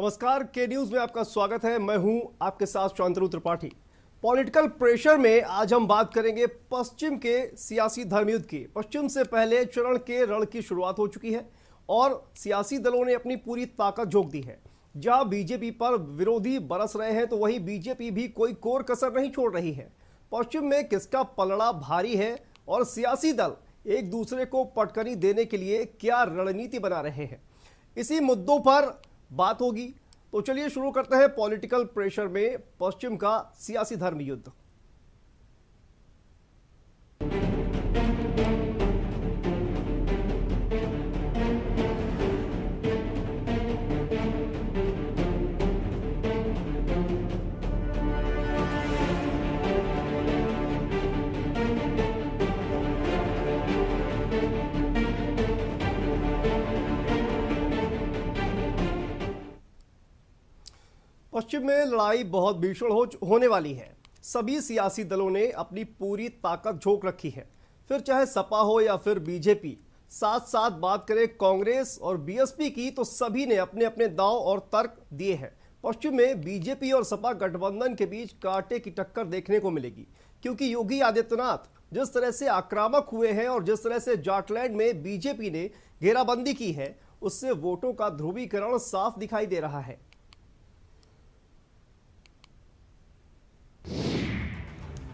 नमस्कार, के न्यूज में आपका स्वागत है। मैं हूं आपके साथ शांतनु त्रिपाठी। पॉलिटिकल प्रेशर में आज हम बात करेंगे पश्चिम के सियासी धर्मयुद्ध की। पश्चिम से पहले चरण के रण की शुरुआत हो चुकी है और सियासी दलों ने अपनी पूरी ताकत झोंक दी है। जहां बीजेपी पर विरोधी बरस रहे हैं तो वहीं बीजेपी भी कोई कोर कसर नहीं छोड़ रही है। पश्चिम में किसका पलड़ा भारी है और सियासी दल एक दूसरे को पटकनी देने के लिए क्या रणनीति बना रहे हैं, इसी मुद्दों पर बात होगी। तो चलिए शुरू करते हैं पॉलिटिकल प्रेशर में पश्चिम का सियासी धर्म युद्ध। पश्चिम में लड़ाई बहुत भीषण होने वाली है। सभी सियासी दलों ने अपनी पूरी ताकत झोंक रखी है, फिर चाहे सपा हो या फिर बीजेपी। साथ साथ बात करें कांग्रेस और बीएसपी की तो सभी ने अपने अपने दांव और तर्क दिए हैं। पश्चिम में बीजेपी और सपा गठबंधन के बीच कांटे की टक्कर देखने को मिलेगी, क्योंकि योगी आदित्यनाथ जिस तरह से आक्रामक हुए हैं और जिस तरह से जाटलैंड में बीजेपी ने घेराबंदी की है, उससे वोटों का ध्रुवीकरण साफ दिखाई दे रहा है।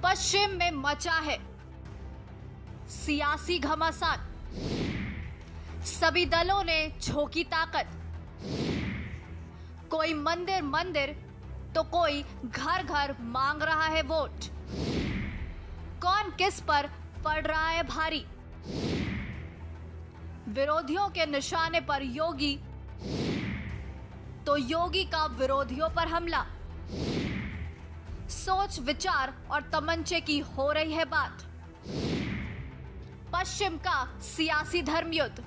पश्चिम में मचा है सियासी घमासान। सभी दलों ने झोंकी ताकत। कोई मंदिर मंदिर तो कोई घर घर मांग रहा है वोट। कौन किस पर पड़ रहा है भारी। विरोधियों के निशाने पर योगी तो योगी का विरोधियों पर हमला। सोच विचार और तमंचे की हो रही है बात। पश्चिम का सियासी धर्मयुद्ध।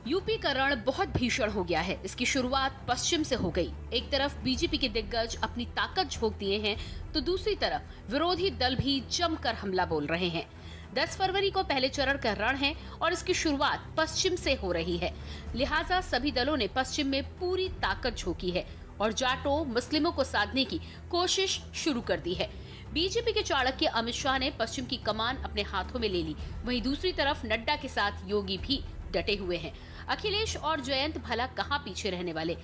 यूपी का रण बहुत भीषण हो गया है। इसकी शुरुआत पश्चिम से हो गई। एक तरफ बीजेपी के दिग्गज अपनी ताकत झोंक दिए हैं तो दूसरी तरफ विरोधी दल भी जमकर हमला बोल रहे हैं। 10 फरवरी को पहले चरण का रण है और इसकी शुरुआत पश्चिम से हो रही है। लिहाजा सभी दलों ने पश्चिम में पूरी ताकत झोंकी है और जाटों मुस्लिमों को साधने की कोशिश शुरू कर दी है। बीजेपी के चाणक्य अमित शाह ने पश्चिम की कमान अपने हाथों में ले ली। वहीं दूसरी तरफ नड्डा के साथ योगी भी डटे हुए हैं। अखिलेश और जयंत भला कहां पीछे रहने वाले।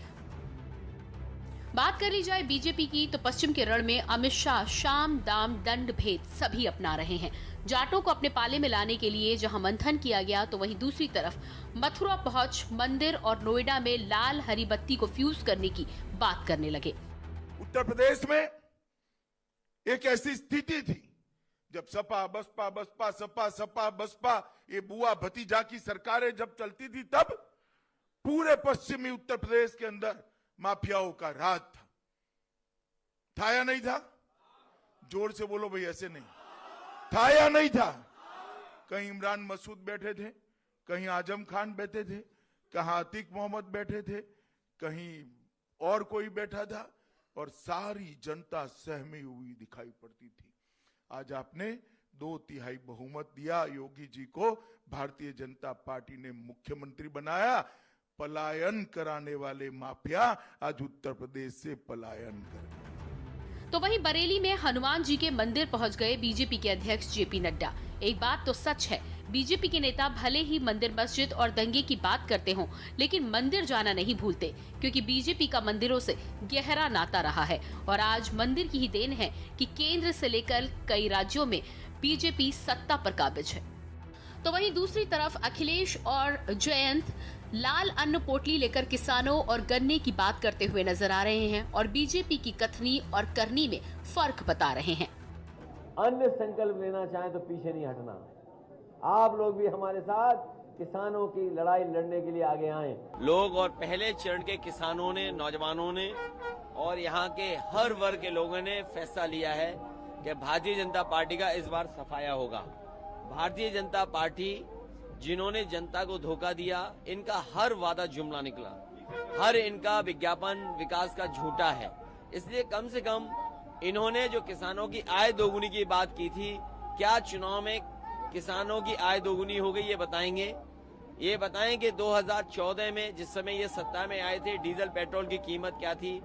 बात कर ली जाए बीजेपी की तो पश्चिम के रण में अमित शाह शाम दाम दंड भेद सभी अपना रहे हैं। जाटों को अपने पाले में लाने के लिए जहां मंथन किया गया तो वहीं दूसरी तरफ मथुरा पहुंच मंदिर और नोएडा में लाल हरी बत्ती को फ्यूज करने की बात करने लगे। उत्तर प्रदेश में एक ऐसी स्थिति थी जब सपा बसपा बसपा सपा सपा बसपा ये बुआ भतीजा की सरकारें जब चलती थी, तब पूरे पश्चिमी उत्तर प्रदेश के अंदर माफियाओं का राज था या नहीं था? जोर से बोलो भाई, ऐसे नहीं था या नहीं था? कहीं इमरान मसूद बैठे थे, कहीं आजम खान बैठे थे, कहीं अतीक मोहम्मद बैठे थे, कहीं और कोई बैठा था और सारी जनता सहमी हुई दिखाई पड़ती थी। आज आपने 2/3 बहुमत दिया योगी जी को, भारतीय जनता पार्टी ने मुख्यमंत्री बनाया। पलायन कराने वाले माफिया आज उत्तर प्रदेश से पलायन कर गए। तो वहीं बरेली में हनुमान जी के मंदिर पहुंच गए बीजेपी के अध्यक्ष जेपी नड्डा। एक बात तो सच है, बीजेपी के नेता भले ही मंदिर मस्जिद और दंगे की बात करते हों, लेकिन मंदिर जाना नहीं भूलते, क्योंकि बीजेपी का मंदिरों से गहरा नाता रहा है। और आज मंदिर की ही देन है कि केंद्र से लेकर कई राज्यों में बीजेपी सत्ता पर काबिज है। तो वहीं दूसरी तरफ अखिलेश और जयंत लाल अन्न पोटली लेकर किसानों और गन्ने की बात करते हुए नजर आ रहे हैं और बीजेपी की कथनी और करनी में फर्क बता रहे हैं। अन्य संकल्प लेना चाहें तो पीछे नहीं हटना। आप लोग भी हमारे साथ किसानों की लड़ाई लड़ने के लिए आगे आए। लोग और पहले चरण के किसानों ने, नौजवानों ने और यहाँ के हर वर्ग के लोगों ने फैसला लिया है कि भारतीय जनता पार्टी का इस बार सफाया होगा। भारतीय जनता पार्टी जिन्होंने जनता को धोखा दिया, इनका हर वादा जुमला निकला, हर इनका विज्ञापन विकास का झूठा है। इसलिए कम से कम इन्होंने जो किसानों की आय दोगुनी की बात की थी, क्या चुनाव में किसानों की आय दोगुनी हो गई ये बताएंगे? ये बताएं कि 2014 में जिस समय ये सत्ता में आए थे, डीजल पेट्रोल की कीमत क्या थी,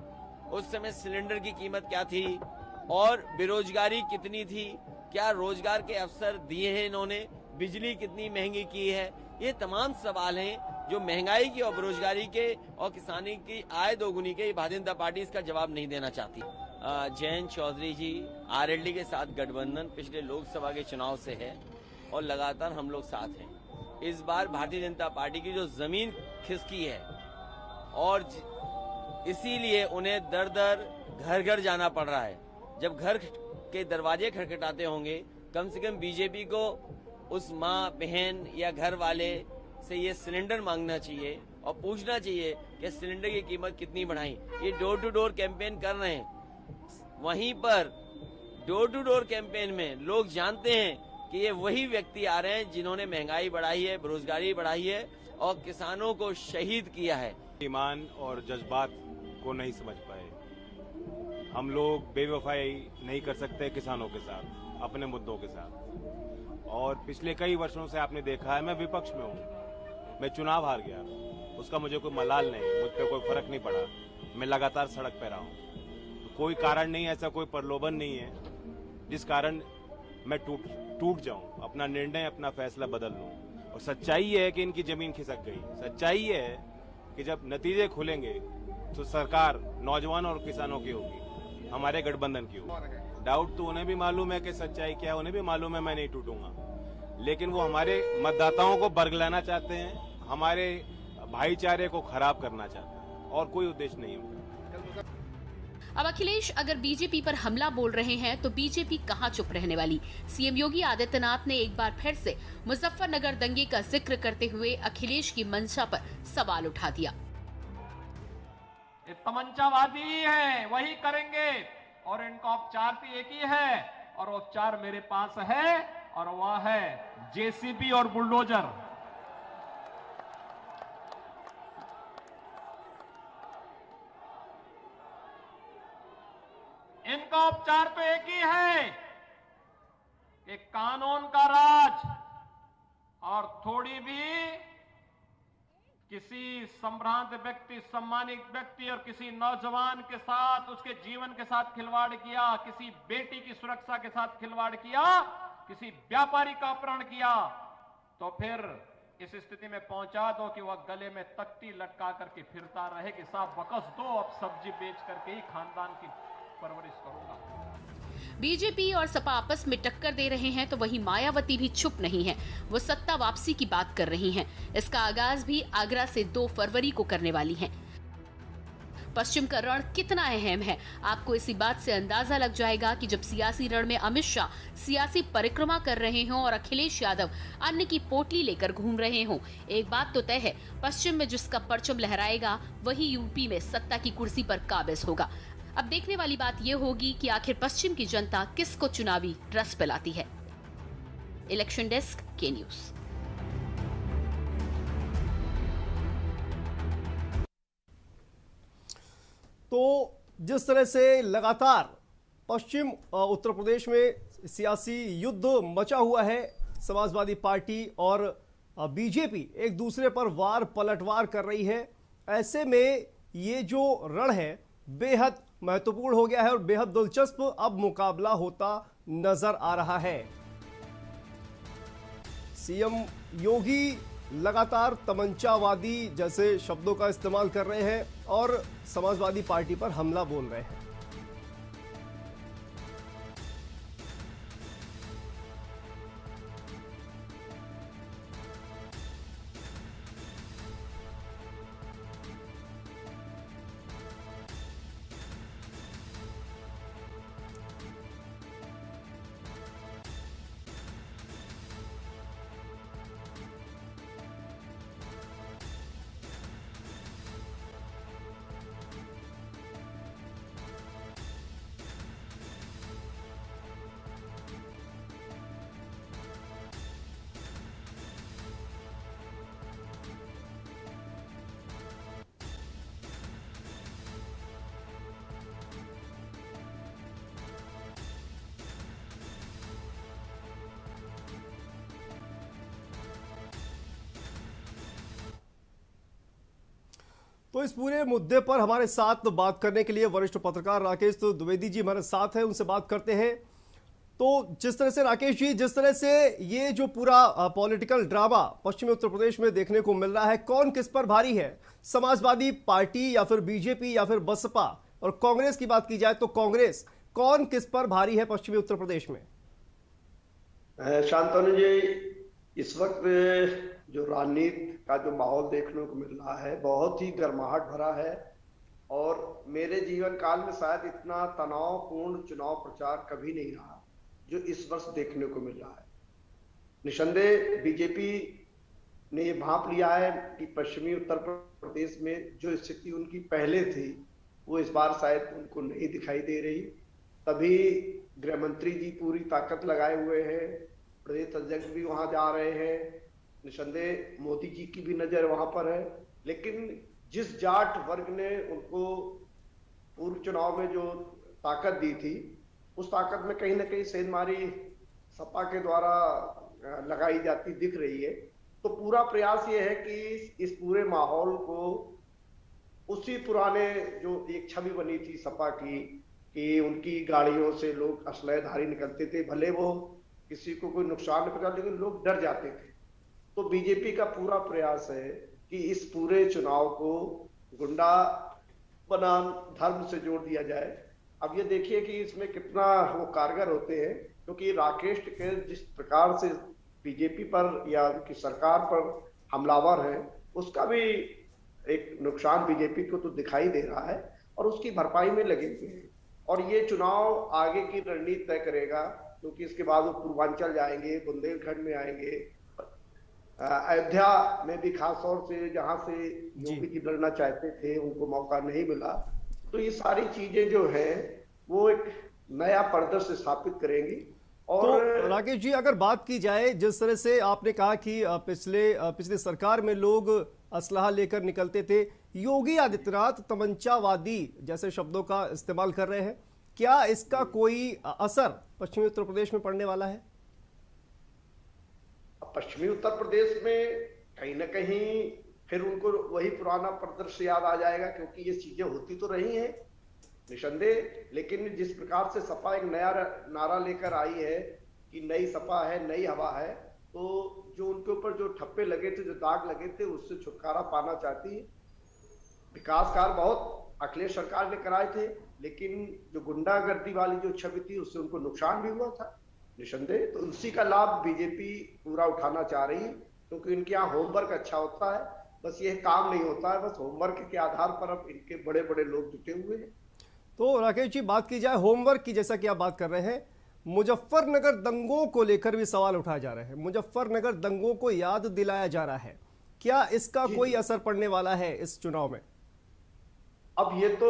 उस समय सिलेंडर की कीमत क्या थी और बेरोजगारी कितनी थी, क्या रोजगार के अवसर दिए हैं इन्होंने, बिजली कितनी महंगी की है। ये तमाम सवाल हैं जो महंगाई की और बेरोजगारी के और किसानी की आय दोगुनी के भारतीय जनता पार्टी इसका जवाब नहीं देना चाहती। जयंत चौधरी जी आरएलडी के साथ गठबंधन पिछले लोकसभा के चुनाव से है और लगातार हम लोग साथ हैं। इस बार भारतीय जनता पार्टी की जो जमीन खिसकी है और इसीलिए उन्हें दर दर घर घर जाना पड़ रहा है। जब घर के दरवाजे खटखटाते होंगे, कम से कम बीजेपी को उस माँ बहन या घर वाले से ये सिलेंडर मांगना चाहिए और पूछना चाहिए कि सिलेंडर की कीमत कितनी बढ़ाई। ये डोर टू डोर कैंपेन कर रहे हैं, वहीं पर डोर टू डोर कैंपेन में लोग जानते हैं कि ये वही व्यक्ति आ रहे हैं जिन्होंने महंगाई बढ़ाई है, बेरोजगारी बढ़ाई है और किसानों को शहीद किया है। ईमान और जज्बात को नहीं समझ पाए। हम लोग बेवफाई नहीं कर सकते किसानों के साथ, अपने मुद्दों के साथ। और पिछले कई वर्षों से आपने देखा है मैं विपक्ष में हूँ, मैं चुनाव हार गया, उसका मुझे कोई मलाल नहीं, मुझ पर कोई फर्क नहीं पड़ा, मैं लगातार सड़क पे रहा हूँ। तो कोई कारण नहीं, ऐसा कोई प्रलोभन नहीं है जिस कारण मैं टूट जाऊं, अपना निर्णय अपना फैसला बदल लूं। और सच्चाई ये है कि इनकी जमीन खिसक गई। सच्चाई ये है कि जब नतीजे खुलेंगे तो सरकार नौजवान और किसानों की होगी, हमारे गठबंधन की होगी। डाउट तो उन्हें भी मालूम है कि सच्चाई क्या है, उन्हें भी मालूम है मैं नहीं टूटूंगा, लेकिन वो हमारे मतदाताओं को बरगलाना चाहते हैं, हमारे भाईचारे को खराब करना चाहते हैं और कोई उद्देश्य नहीं है। अब अखिलेश अगर बीजेपी पर हमला बोल रहे हैं तो बीजेपी कहां चुप रहने वाली। सीएम योगी आदित्यनाथ ने एक बार फिर से मुजफ्फरनगर दंगे का जिक्र करते हुए अखिलेश की मंशा पर सवाल उठा दिया। ये तमंचावादी ही है, वही करेंगे और इनका उपचार भी एक ही है और उपचार मेरे पास है और वह है जेसीबी और बुलडोजर। इनका उपचार तो एक ही है कि कानून का राज और थोड़ी भी किसी संभ्रांत व्यक्ति, सम्मानित व्यक्ति और किसी नौजवान के साथ, उसके जीवन के साथ खिलवाड़ किया, किसी बेटी की सुरक्षा के साथ खिलवाड़ किया, किसी व्यापारी का अपहरण किया, तो फिर इस स्थिति में पहुंचा दो कि वह गले में तख्ती लटका करके फिरता रहे कि साहब बकस दो, अब सब्जी बेच करके ही खानदान की परवरिश करूंगा। बीजेपी और सपा आपस में टक्कर दे रहे हैं तो वहीं मायावती भी चुप नहीं है, वो सत्ता वापसी की बात कर रही हैं। इसका आगाज भी आगरा से 2 फरवरी को करने वाली हैं। पश्चिम का रण कितना अहम है आपको इसी बात से अंदाजा लग जाएगा कि जब सियासी रण में अमित शाह सियासी परिक्रमा कर रहे हों और अखिलेश यादव अन्य की पोटली लेकर घूम रहे हों, एक बात तो तय है, पश्चिम में जिसका परचम लहराएगा वही यूपी में सत्ता की कुर्सी पर काबिज होगा। अब देखने वाली बात यह होगी कि आखिर पश्चिम की जनता किसको चुनावी रस पिलाती है। इलेक्शन डेस्क के न्यूज। तो जिस तरह से लगातार पश्चिम उत्तर प्रदेश में सियासी युद्ध मचा हुआ है, समाजवादी पार्टी और बीजेपी एक दूसरे पर वार पलटवार कर रही है, ऐसे में ये जो रण है बेहद महत्वपूर्ण हो गया है और बेहद दिलचस्प अब मुकाबला होता नजर आ रहा है। सीएम योगी लगातार तमंचावादी जैसे शब्दों का इस्तेमाल कर रहे हैं और समाजवादी पार्टी पर हमला बोल रहे हैं। तो इस पूरे मुद्दे पर हमारे साथ बात करने के लिए वरिष्ठ पत्रकार राकेश द्विवेदी जी हमारे साथ हैं, उनसे बात करते हैं। तो जिस तरह से राकेश जी, जिस तरह से ये जो पूरा पॉलिटिकल ड्रामा पश्चिमी उत्तर प्रदेश में देखने को मिल रहा है, कौन किस पर भारी है? समाजवादी पार्टी या फिर बीजेपी या फिर बसपा? और कांग्रेस की बात की जाए तो कांग्रेस, कौन किस पर भारी है पश्चिमी उत्तर प्रदेश में? शांतनु जी, इस वक्त जो राजनीति का जो माहौल देखने को मिल रहा है बहुत ही गर्माहट भरा है और मेरे जीवन काल में शायद इतना तनावपूर्ण चुनाव प्रचार कभी नहीं रहा जो इस वर्ष देखने को मिल रहा है। निसंदेह बीजेपी ने ये भांप लिया है कि पश्चिमी उत्तर प्रदेश में जो स्थिति उनकी पहले थी वो इस बार शायद उनको नहीं दिखाई दे रही। तभी गृह मंत्री जी पूरी ताकत लगाए हुए हैं, प्रदेश अध्यक्ष भी वहां जा रहे हैं, निसंदेह मोदी जी की भी नजर वहां पर है। लेकिन जिस जाट वर्ग ने उनको पूर्व चुनाव में जो ताकत दी थी उस ताकत में कहीं ना कहीं सेंधमारी सपा के द्वारा लगाई जाती दिख रही है। तो पूरा प्रयास ये है कि इस पूरे माहौल को उसी पुराने जो एक छवि बनी थी सपा की कि उनकी गाड़ियों से लोग असलहधारी निकलते थे, भले वो किसी को कोई नुकसान नहीं पहुंचा लेकिन लोग डर जाते थे। तो बीजेपी का पूरा प्रयास है कि इस पूरे चुनाव को गुंडा बनाम धर्म से जोड़ दिया जाए। अब ये देखिए कि इसमें कितना वो कारगर होते हैं, क्योंकि राकेश टिकैत जिस प्रकार से बीजेपी पर या उनकी सरकार पर हमलावर है उसका भी एक नुकसान बीजेपी को तो दिखाई दे रहा है और उसकी भरपाई में लगे हुए हैं। और ये चुनाव आगे की रणनीति तय करेगा, क्योंकि इसके बाद वो पूर्वांचल जाएंगे, बुंदेलखंड में आएंगे, अयोध्या में भी खास तौर से जहां से योगी जी लड़ना चाहते थे उनको मौका नहीं मिला। तो ये सारी चीजें जो है वो एक नया परिदृश्य स्थापित करेंगी। और तो राकेश जी, अगर बात की जाए जिस तरह से आपने कहा कि पिछले सरकार में लोग असलहा लेकर निकलते थे, योगी आदित्यनाथ तमंचावादी जैसे शब्दों का इस्तेमाल कर रहे हैं, क्या इसका कोई असर पश्चिमी उत्तर प्रदेश में पड़ने वाला है? पश्चिमी उत्तर प्रदेश में कहीं ना कहीं फिर उनको वही पुराना परिदृश्य याद आ जाएगा, क्योंकि ये चीजें होती तो रही हैं निसंदेह। लेकिन जिस प्रकार से सपा एक नया नारा लेकर आई है कि नई सपा है, नई हवा है, तो जो उनके ऊपर जो ठप्पे लगे थे, जो दाग लगे थे, उससे छुटकारा पाना चाहती है। विकास कार्य बहुत अखिलेश सरकार ने कराए थे, लेकिन जो गुंडागर्दी वाली जो छवि थी उससे उनको नुकसान भी हुआ था निसंदेह। तो उसी का लाभ बीजेपी पूरा उठाना चाह रही है, क्योंकि इनके यहाँ होमवर्क अच्छा होता है, बस ये काम नहीं होता है, बस होमवर्क के आधार पर अब इनके बड़े बड़े लोग जुटे हुए हैं। तो राकेश जी, बात की जाए होमवर्क की, जैसा कि आप बात कर रहे हैं, मुजफ्फरनगर दंगों को लेकर भी सवाल उठाए जा रहे हैं। मुजफ्फरनगर दंगों को याद दिलाया जा रहा है, क्या इसका कोई असर पड़ने वाला है इस चुनाव में? अब ये तो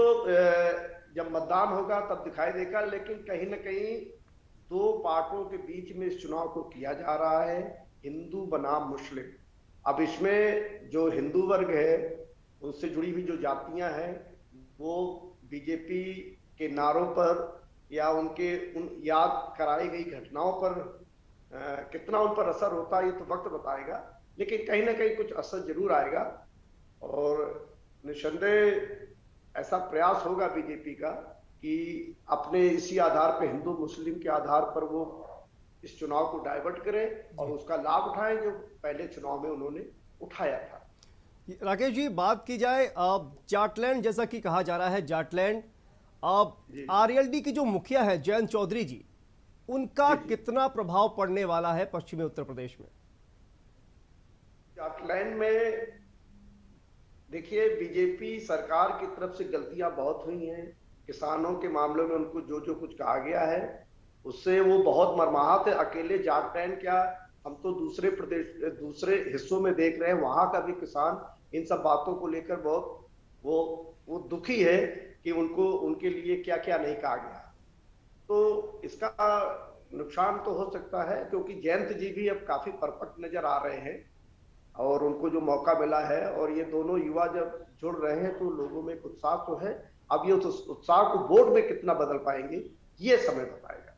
जब मतदान होगा तब दिखाई देगा, लेकिन कहीं ना कहीं दो पार्टों के बीच में इस चुनाव को किया जा रहा है, हिंदू बनाम मुस्लिम। अब इसमें जो हिंदू वर्ग है उनसे जुड़ी हुई जो जातियां हैं वो बीजेपी के नारों पर या उनके उन याद कराई गई घटनाओं पर कितना उन पर असर होता है ये तो वक्त बताएगा, लेकिन कहीं ना कहीं कुछ असर जरूर आएगा। और निसंदेह ऐसा प्रयास होगा बीजेपी का कि अपने इसी आधार पर हिंदू मुस्लिम के आधार पर वो इस चुनाव को डाइवर्ट करें और उसका लाभ उठाएं जो पहले चुनाव में उन्होंने उठाया था। राकेश जी, बात की जाए जाटलैंड, जैसा कि कहा जा रहा है जाटलैंड, आरएलडी की जो मुखिया है जयंत चौधरी जी, उनका कितना प्रभाव पड़ने वाला है पश्चिमी उत्तर प्रदेश में? जाटलैंड में देखिए बीजेपी सरकार की तरफ से गलतियां बहुत हुई हैं। किसानों के मामले में उनको जो जो कुछ कहा गया है उससे वो बहुत मर्माहत है। अकेले जाटलैंड क्या, हम तो दूसरे हिस्सों में देख रहे हैं, वहां का भी किसान इन सब बातों को लेकर बहुत वो दुखी है कि उनको उनके लिए क्या क्या नहीं कहा गया। तो इसका नुकसान तो हो सकता है, क्योंकि जयंत जी भी अब काफी परफेक्ट नजर आ रहे हैं और उनको जो मौका मिला है और ये दोनों युवा जब जुड़ रहे हैं तो लोगों में उत्साह तो है। अब ये उस उत्साह को वोट में कितना बदल पाएंगे ये समय बताएगा।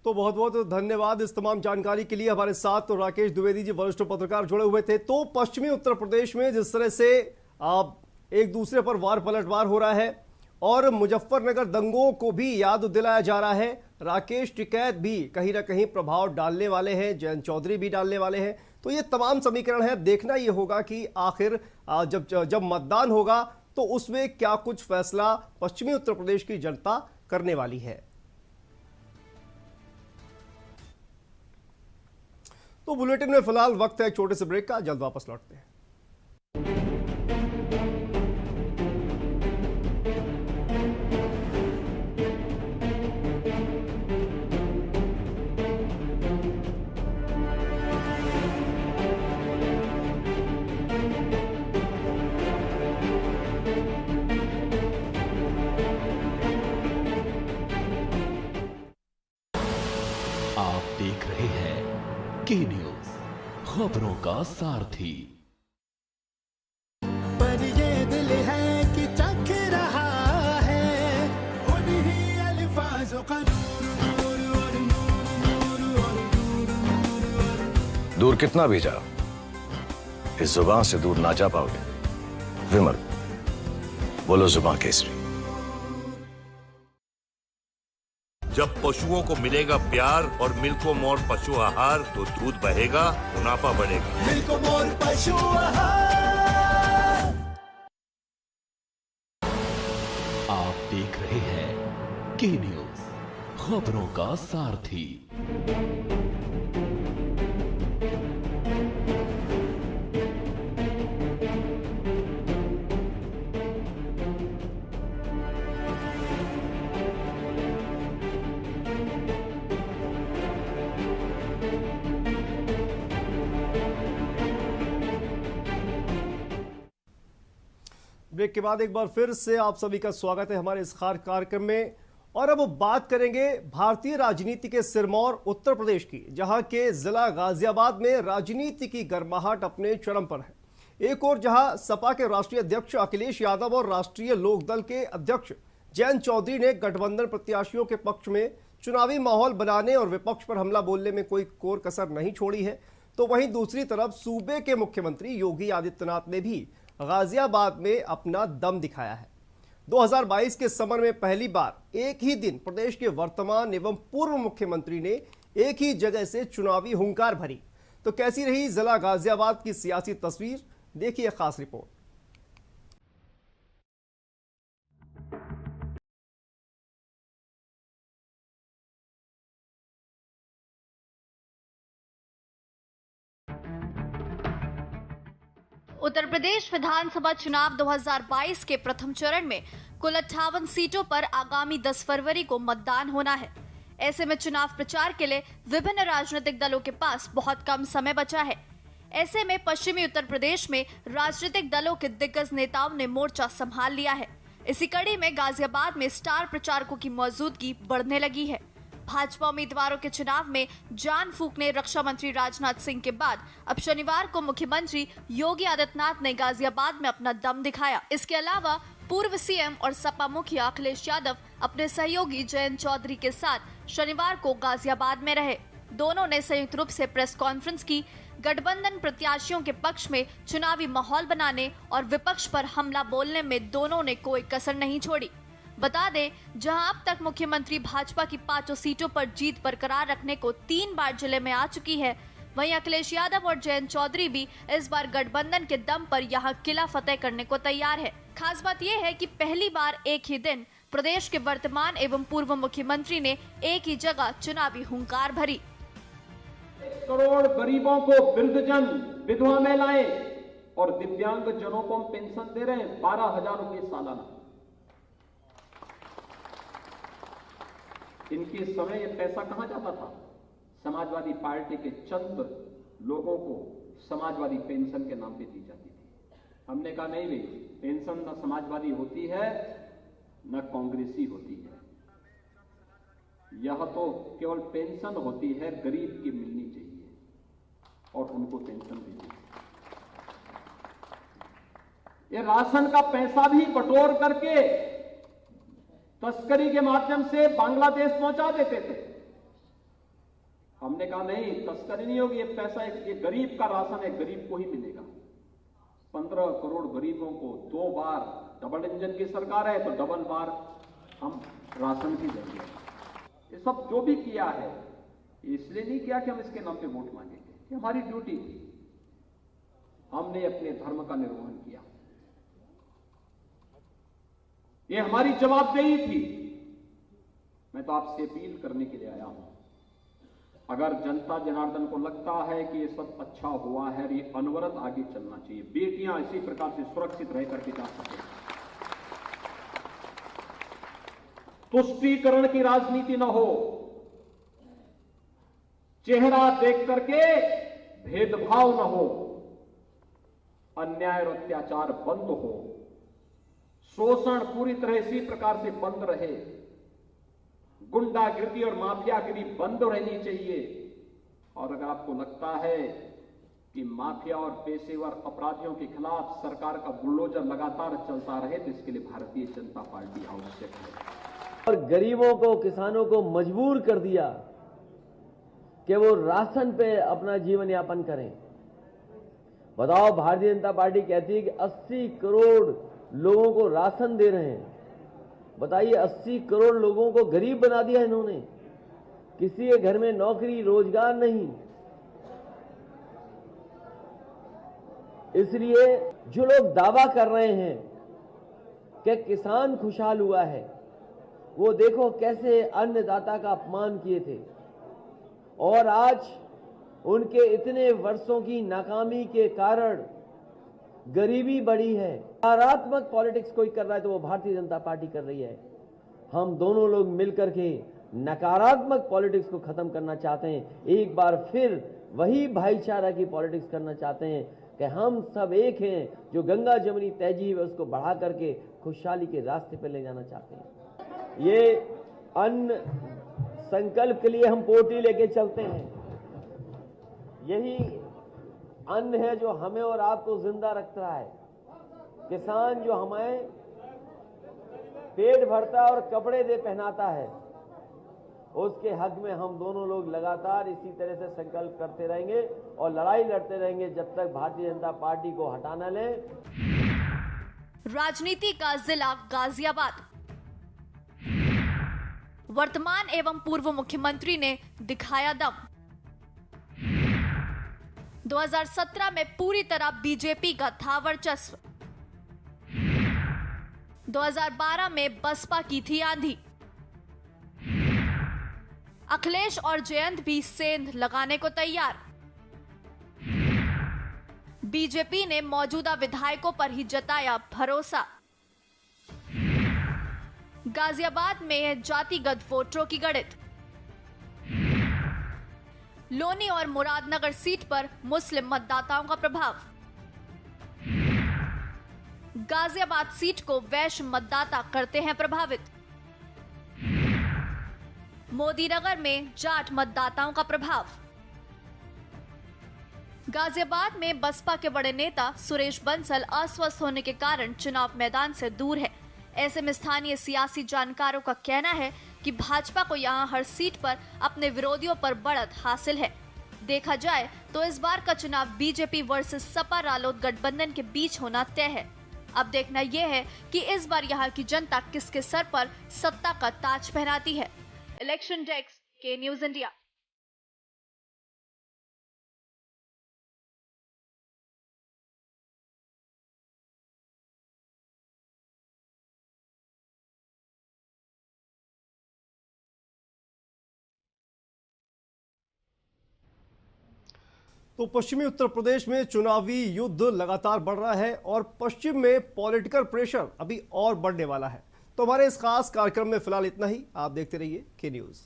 तो बहुत बहुत धन्यवाद इस तमाम जानकारी के लिए। हमारे साथ तो राकेश द्विवेदी जी वरिष्ठ पत्रकार जुड़े हुए थे। तो पश्चिमी उत्तर प्रदेश में जिस तरह से एक दूसरे पर वार पलटवार हो रहा है और मुजफ्फरनगर दंगों को भी याद दिलाया जा रहा है, राकेश टिकैत भी कहीं ना कहीं प्रभाव डालने वाले हैं, जयंत चौधरी भी डालने वाले हैं। तो ये तमाम समीकरण है। देखना ये होगा कि आखिर जब मतदान होगा तो उसमें क्या कुछ फैसला पश्चिमी उत्तर प्रदेश की जनता करने वाली है। तो बुलेटिन में फिलहाल वक्त है एक छोटे से ब्रेक का, जल्द वापस लौटते हैं। आप देख रहे हैं के न्यूज, खबरों का सारथी। पर ये दिल है कि चख रहा है उन्हीं अल्फाजों का दूर कितना भी जाओ, इस जुबान से दूर ना जा पाओगे। विमल, बोलो जुबान केसरी। जब पशुओं को मिलेगा प्यार और मिल्को मोर पशु आहार तो दूध बहेगा, मुनाफा बढ़ेगा। मिल्को मोर पशु आहार। आप देख रहे हैं के न्यूज, खबरों का सारथी। ब्रेक के बाद एक बार फिर से आप सभी का स्वागत है हमारे इस खास कार्यक्रम में। और अब बात करेंगे भारतीय राजनीति के सिरमौर उत्तर प्रदेश की, जहां के जिला गाजियाबाद में राजनीति की गर्माहट अपने चरम पर है। एक और जहां सपा के राष्ट्रीय अध्यक्ष अखिलेश यादव और राष्ट्रीय लोकदल के अध्यक्ष जयंत चौधरी ने गठबंधन प्रत्याशियों के पक्ष में चुनावी माहौल बनाने और विपक्ष पर हमला बोलने में कोई कोर कसर नहीं छोड़ी है, तो वहीं दूसरी तरफ सूबे के मुख्यमंत्री योगी आदित्यनाथ ने भी गाजियाबाद में अपना दम दिखाया है। 2022 के समर में पहली बार एक ही दिन प्रदेश के वर्तमान एवं पूर्व मुख्यमंत्री ने एक ही जगह से चुनावी हुंकार भरी। तो कैसी रही जिला गाजियाबाद की सियासी तस्वीर, देखिए खास रिपोर्ट। उत्तर प्रदेश विधानसभा चुनाव 2022 के प्रथम चरण में कुल 58 सीटों पर आगामी 10 फरवरी को मतदान होना है। ऐसे में चुनाव प्रचार के लिए विभिन्न राजनीतिक दलों के पास बहुत कम समय बचा है। ऐसे में पश्चिमी उत्तर प्रदेश में राजनीतिक दलों के दिग्गज नेताओं ने मोर्चा संभाल लिया है। इसी कड़ी में गाजियाबाद में स्टार प्रचारकों की मौजूदगी बढ़ने लगी है। भाजपा उम्मीदवारों के चुनाव में जान फूंकने रक्षा मंत्री राजनाथ सिंह के बाद अब शनिवार को मुख्यमंत्री योगी आदित्यनाथ ने गाजियाबाद में अपना दम दिखाया। इसके अलावा पूर्व सीएम और सपा मुखिया अखिलेश यादव अपने सहयोगी जयंत चौधरी के साथ शनिवार को गाजियाबाद में रहे। दोनों ने संयुक्त रूप से प्रेस कॉन्फ्रेंस की। गठबंधन प्रत्याशियों के पक्ष में चुनावी माहौल बनाने और विपक्ष पर हमला बोलने में दोनों ने कोई कसर नहीं छोड़ी। बता दें, जहां अब तक मुख्यमंत्री भाजपा की 5 सीटों पर जीत बरकरार रखने को 3 बार जिले में आ चुकी है, वहीं अखिलेश यादव और जयंत चौधरी भी इस बार गठबंधन के दम पर यहां किला फतेह करने को तैयार है। खास बात यह है कि पहली बार एक ही दिन प्रदेश के वर्तमान एवं पूर्व मुख्यमंत्री ने एक ही जगह चुनावी हुंकार भरी। 1 करोड़ गरीबों को वृद्धजन, विधवा महिलाएं और दिव्यांग जनों को हम पेंशन दे रहे हैं 12,000 रुपए सालाना। इनके समय ये पैसा कहां जाता था? समाजवादी पार्टी के चंद लोगों को समाजवादी पेंशन के नाम पे दी जाती थी। हमने कहा नहीं भाई, पेंशन न समाजवादी होती है न कांग्रेसी होती है, यह तो केवल पेंशन होती है, गरीब की मिलनी चाहिए और उनको पेंशन देनी। ये राशन का पैसा भी बटोर करके तस्करी के माध्यम से बांग्लादेश पहुंचा देते थे। हमने कहा नहीं, तस्करी नहीं होगी, ये पैसा ये गरीब का राशन है, गरीब को ही मिलेगा। 15 करोड़ गरीबों को 2 बार, डबल इंजन की सरकार है तो डबल बार हम राशन की देंगे। ये सब जो भी किया है इसलिए नहीं किया कि हम इसके नाम पे वोट मांगेंगे, ये हमारी ड्यूटी थी, हमने अपने धर्म का निर्वहन किया, ये हमारी जवाबदेही थी। मैं तो आपसे अपील करने के लिए आया हूं, अगर जनता जनार्दन को लगता है कि ये सब अच्छा हुआ है, ये अनवरत आगे चलना चाहिए, बेटियां इसी प्रकार से सुरक्षित रह करके जा सके, तुष्टीकरण की राजनीति न हो, चेहरा देख करके भेदभाव न हो, अन्याय और अत्याचार बंद हो, शोषण पूरी तरह इसी प्रकार से बंद रहे, गुंडागिरी और माफियागिरी बंद रहनी चाहिए। और अगर आपको लगता है कि माफिया और पेशेवर अपराधियों के खिलाफ सरकार का बुलडोजर लगातार चलता रहे, तो इसके लिए भारतीय जनता पार्टी आवश्यक है। और गरीबों को, किसानों को मजबूर कर दिया कि वो राशन पे अपना जीवन यापन करें। बताओ, भारतीय जनता पार्टी कहती है कि 80 करोड़ लोगों को राशन दे रहे हैं। बताइए, 80 करोड़ लोगों को गरीब बना दिया इन्होंने, किसी के घर में नौकरी रोजगार नहीं। इसलिए जो लोग दावा कर रहे हैं कि किसान खुशहाल हुआ है, वो देखो कैसे अन्नदाता का अपमान किए थे, और आज उनके इतने वर्षों की नाकामी के कारण गरीबी बढ़ी है। सकारात्मक पॉलिटिक्स कोई कर रहा है तो वो भारतीय जनता पार्टी कर रही है। हम दोनों लोग मिलकर के नकारात्मक पॉलिटिक्स को खत्म करना चाहते हैं, एक बार फिर वही भाईचारा की पॉलिटिक्स करना चाहते हैं कि हम सब एक हैं, जो गंगा जमुनी तहजीब है उसको बढ़ा करके खुशहाली के रास्ते पर ले जाना चाहते हैं। ये अन्न संकल्प के लिए हम पोटी लेके चलते हैं, यही अन्न है जो हमें और आपको जिंदा रखता है। किसान जो हमें पेट भरता है और कपड़े दे पहनाता है, उसके हक में हम दोनों लोग लगातार इसी तरह से संकल्प करते रहेंगे और लड़ाई लड़ते रहेंगे जब तक भारतीय जनता पार्टी को हटाना ले। राजनीति का जिला गाजियाबाद। वर्तमान एवं पूर्व मुख्यमंत्री ने दिखाया दम। 2017 में पूरी तरह बीजेपी का था वर्चस्व। 2012 में बसपा की थी आंधी। अखिलेश और जयंत भी सेंध लगाने को तैयार। बीजेपी ने मौजूदा विधायकों पर ही जताया भरोसा। गाजियाबाद में है जातिगत वोटरों की गणित। लोनी और मुरादनगर सीट पर मुस्लिम मतदाताओं का प्रभाव। गाजियाबाद सीट को वैश्य मतदाता करते हैं प्रभावित। मोदीनगर में जाट मतदाताओं का प्रभाव। गाजियाबाद में बसपा के बड़े नेता सुरेश बंसल अस्वस्थ होने के कारण चुनाव मैदान से दूर है। ऐसे में स्थानीय सियासी जानकारों का कहना है कि भाजपा को यहां हर सीट पर अपने विरोधियों पर बढ़त हासिल है। देखा जाए तो इस बार का चुनाव बीजेपी वर्सेस सपा रालोद गठबंधन के बीच होना तय है। अब देखना यह है कि इस बार यहां की जनता किसके सर पर सत्ता का ताज पहनाती है। इलेक्शन डेस्क, के न्यूज इंडिया। तो पश्चिमी उत्तर प्रदेश में चुनावी युद्ध लगातार बढ़ रहा है और पश्चिम में पॉलिटिकल प्रेशर अभी और बढ़ने वाला है। तो हमारे इस खास कार्यक्रम में फिलहाल इतना ही। आप देखते रहिए के न्यूज।